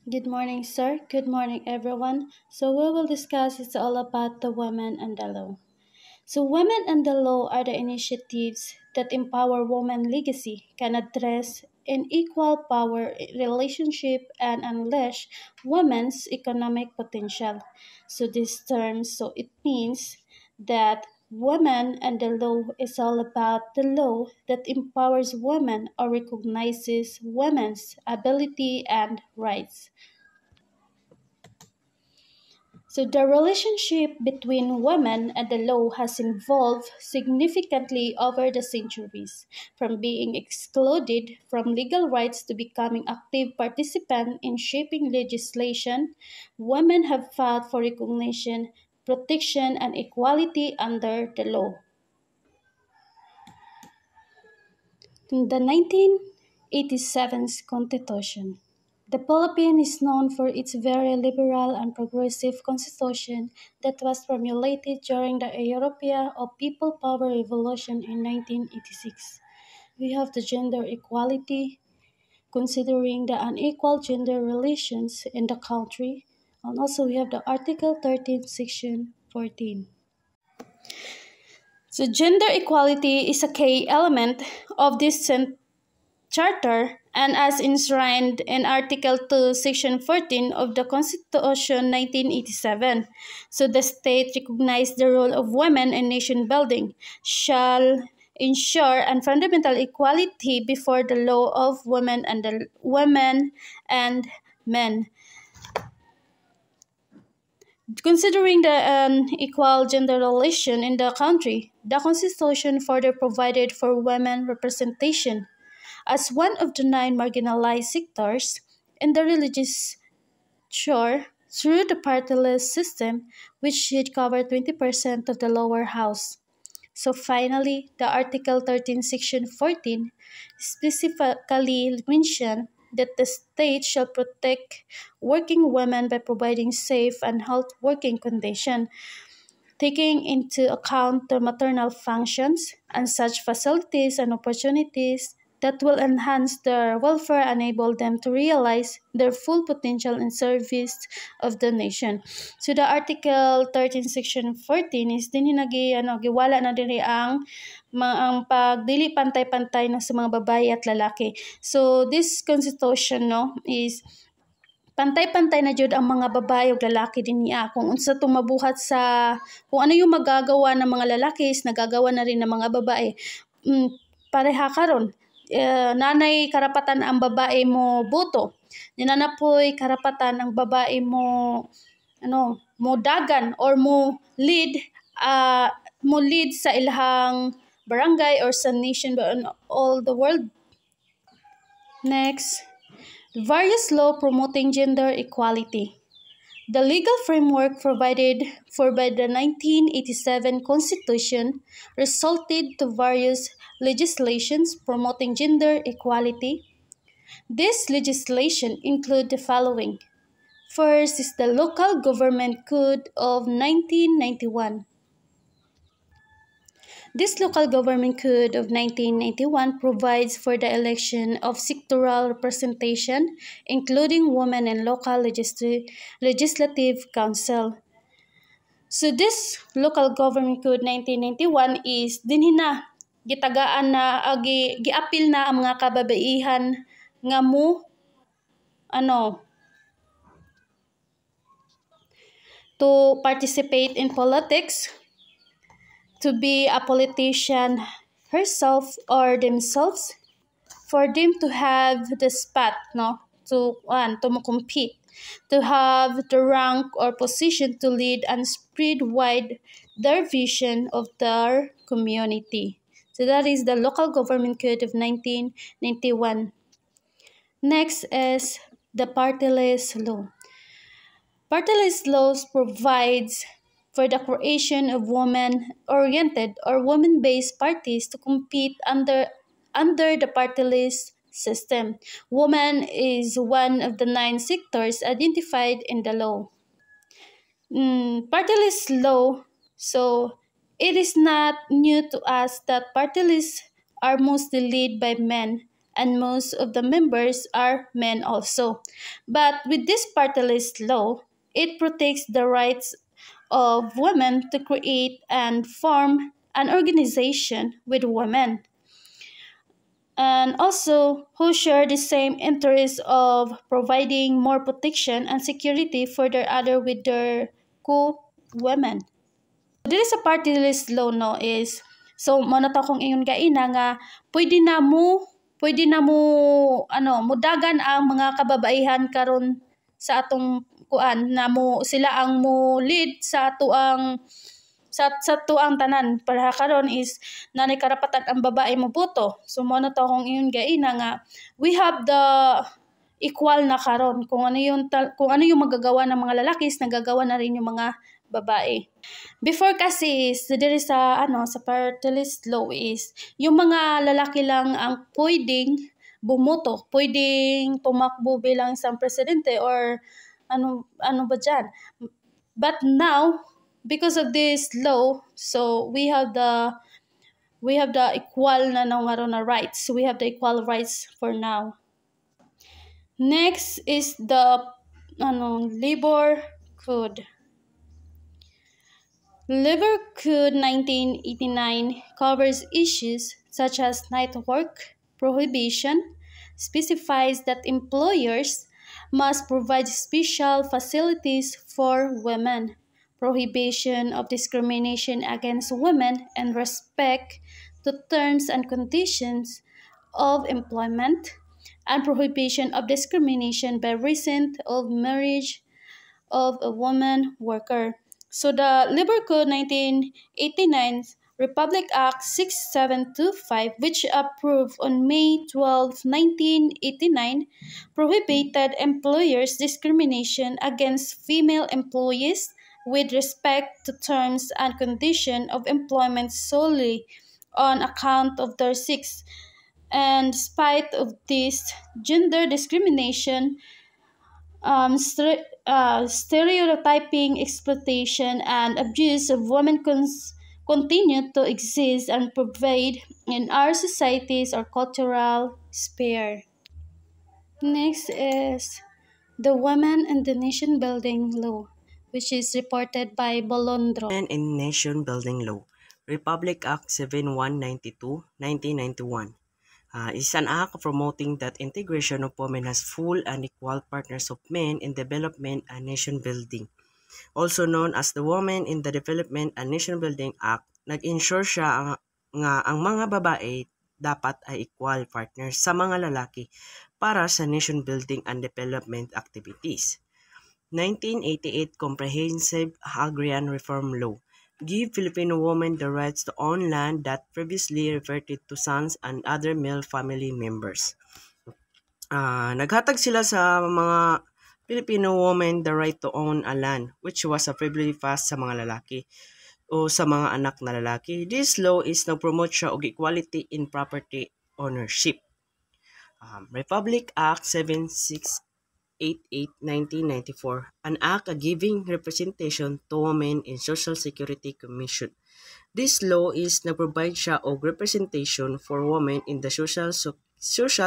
Good morning, sir. Good morning, everyone. So we will discuss it's all about the women and the law. So women and the law are the initiatives that empower women legacy, can address an equal power relationship and unleash women's economic potential. So this term, so it means that women and the law is all about the law that empowers women or recognizes women's ability and rights. So the relationship between women and the law has evolved significantly over the centuries, from being excluded from legal rights to becoming active participants in shaping legislation. Women have fought for recognition, protection, and equality under the law. In the 1987 Constitution, the Philippines is known for its very liberal and progressive constitution that was formulated during the European or People Power Revolution in 1986. We have the gender equality, considering the unequal gender relations in the country, and also we have the Article 13, Section 14. So gender equality is a key element of this Charter and as enshrined in Article 2, Section 14 of the Constitution 1987. So the state recognized the role of women in nation building, shall ensure and fundamental equality before the law of women and men. Considering the equal gender relation in the country, the Constitution further provided for women representation as one of the nine marginalized sectors in the religious legislature through the party-list system, which should cover 20% of the lower house. So finally, the Article 13, Section 14 specifically mention that the state shall protect working women by providing safe and health working conditions, taking into account their maternal functions and such facilities and opportunities that will enhance their welfare and enable them to realize their full potential in service of the nation. So the Article 13 Section 14 is din giwala na diri ang pagdili pantay-pantay na sa mga babae at lalaki. So this constitution is pantay-pantay na jud ang mga babae ug lalaki din niya. Kung unsa tong mabuhat sa kung ano yung magagawa ng mga lalaki is nagagawa na rin ng mga babae. Pareha karon. Nanay karapatan ang babae mo boto. Nananapoy karapatan ang babae mo mo dagan or mo lead sa ilahang barangay or sa nation on all the world. Next, various law promoting gender equality. The legal framework provided for by the 1987 Constitution resulted to various legislations promoting gender equality. This legislation include the following. First is the Local Government Code of 1991. This Local Government Code of 1991 provides for the election of sectoral representation, including women in local legislative council. So this Local Government Code 1991 is dinhina gitagaan na giapil na ang mga kababaihan nga to participate in politics, to be a politician herself or themselves, for them to have the spot to compete, to have the rank or position to lead and spread wide their vision of their community. So that is the Local Government Code of 1991. Next is the party-list law. Party-list laws provides for the creation of women-oriented or women-based parties to compete under the party-list system. Woman is one of the 9 sectors identified in the law. Party-list law, so it is not new to us that party lists are mostly led by men and most of the members are men also. But with this party list law, it protects the rights of women to create and form an organization with women, and also who share the same interest of providing more protection and security for their other with their co-women. Dili sa party list law no is so mono to kung ingon gaina nga pwede na mo mudagan ang mga kababaihan karon sa atong kuan na mo sila ang mo lead sa tuang tanan para karon is nanay karapatan ang babae mo boto. So mo na to kung iyon gaina nga we have the equal na karon kung ano yung magagawa ng mga lalaki is nagagawa na rin yung mga babae. Before kasi is diri sa party list law is yung mga lalaki lang ang pwedeng bumoto, pwedeng tumakbo bilang isang presidente or ano ba dyan. But now because of this law, so we have the equal na rights. We have the equal rights for now. Next is the labor code. Labor Code 1989 covers issues such as night work prohibition, specifies that employers must provide special facilities for women, prohibition of discrimination against women, and respect to terms and conditions of employment, and prohibition of discrimination by reason of marriage of a woman worker. So the Labor Code 1989 Republic Act 6725, which approved on May 12, 1989, prohibited employers' discrimination against female employees with respect to terms and conditions of employment solely on account of their sex. And despite of this gender discrimination, stereotyping, exploitation, and abuse of women continue to exist and pervade in our societies or cultural sphere. Next is the Women and the Nation Building Law, which is reported by Bolondro. Women and Nation Building Law, Republic Act 7192, 1991. Is an act promoting that integration of women as full and equal partners of men in development and nation building. Also known as the Women in the Development and Nation Building Act, nag-ensure siya nga ang mga babae dapat ay equal partners sa mga lalaki para sa nation building and development activities. 1988 Comprehensive Agrarian Reform Law give Filipino women the rights to own land that previously reverted to sons and other male family members. Naghatag sila sa mga Filipino women the right to own a land which was previously passed sa mga lalaki o sa mga anak na lalaki. This law is nag-promote siya og equality in property ownership. Republic Act 7688-1994, an act giving representation to women in Social Security Commission. This law is nag-provide siya og representation for women in the Social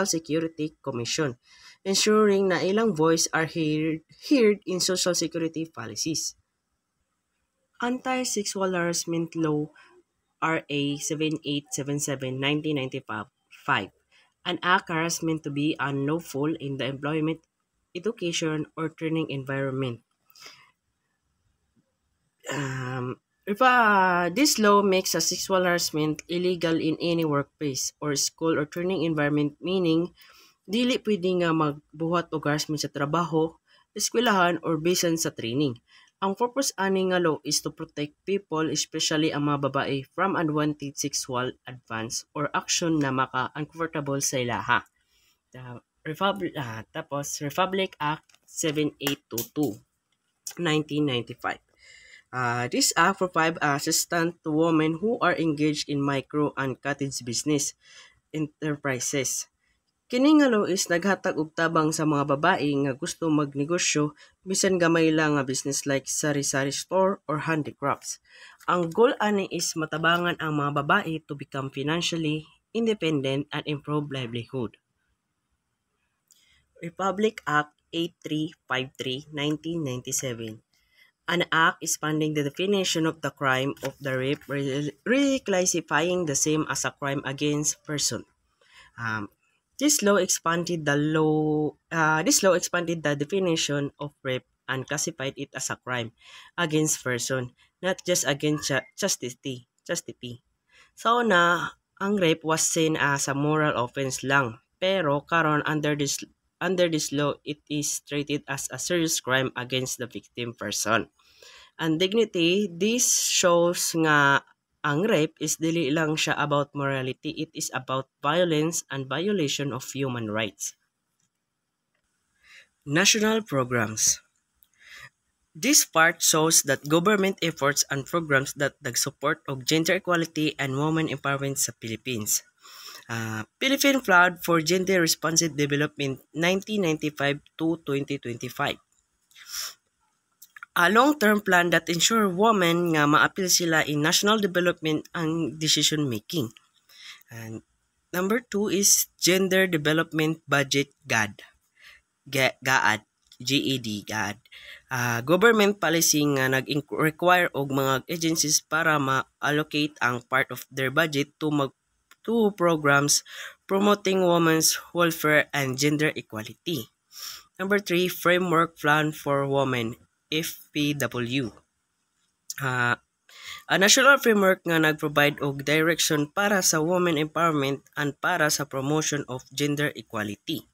Security Commission, ensuring na ilang voice are heard in Social Security policies. Anti-Sexual Harassment Law RA 7877-1995, an act harassment to be unlawful in the employment, education, or training environment. This law makes a sexual harassment illegal in any workplace or school or training environment, meaning dili pwede nga magbuhat og harassment sa trabaho, eskwelahan, or bisan sa training. Ang purpose ani nga law is to protect people, especially ang mga babae, from unwanted sexual advance or action na maka-uncomfortable sa ilaha. Republic Act 7822, 1995. This act provides assistance to women who are engaged in micro and cottage business enterprises. Kini nga law is naghatag og tabang sa mga babae nga gusto magnegosyo bisan gamay lang nga business like sari-sari store or handicrafts. Ang goal ani is matabangan ang mga babae to become financially independent and improve livelihood. Republic Act 8353, 1997. An act expanding the definition of the crime of the rape, reclassifying the same as a crime against person. Um, this law expanded the definition of rape and classified it as a crime against person, not just against chastity. So na ang rape was seen as a moral offense lang, pero karon under this law it is treated as a serious crime against the victim person. And dignity, this shows nga ang rape is dili lang siya about morality, it is about violence and violation of human rights. National programs. This part shows that government efforts and programs that nag-support og gender equality and women empowerment sa Philippines. Philippine Flood for Gender Responsive Development 1995 to 2025. A long-term plan that ensure women nga maapil sila in national development ang decision making. And number 2 is Gender Development Budget GAD. GAD. GED, GAD. Government policy nga nag-require og mga agencies para ma-allocate ang part of their budget to programs promoting women's welfare and gender equality. Number 3, Framework Plan for Women, FPW. A national framework nga nag-provide og direction para sa women empowerment and para sa promotion of gender equality.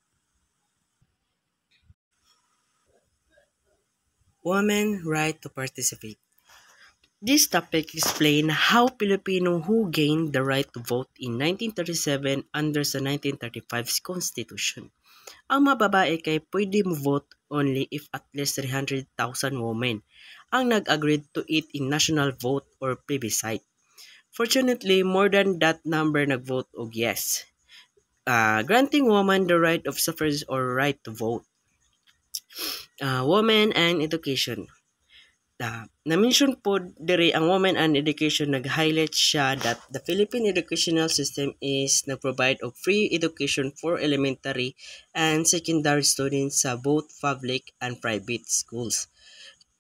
Women right to participate. This topic explains how Filipino who gained the right to vote in 1937 under the 1935 Constitution. Ang mga babae kay pwede mo vote only if at least 300,000 women ang nag-agreed to it in national vote or plebiscite. Fortunately, more than that number nag-vote og yes, granting women the right of suffrage or right to vote. Women and education. Na-mention po diri ang women and education, nag-highlight siya that the Philippine educational system is nag-provide of free education for elementary and secondary students sa both public and private schools.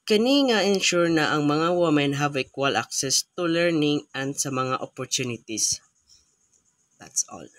Kani nga ensure na ang mga women have equal access to learning and sa mga opportunities. That's all.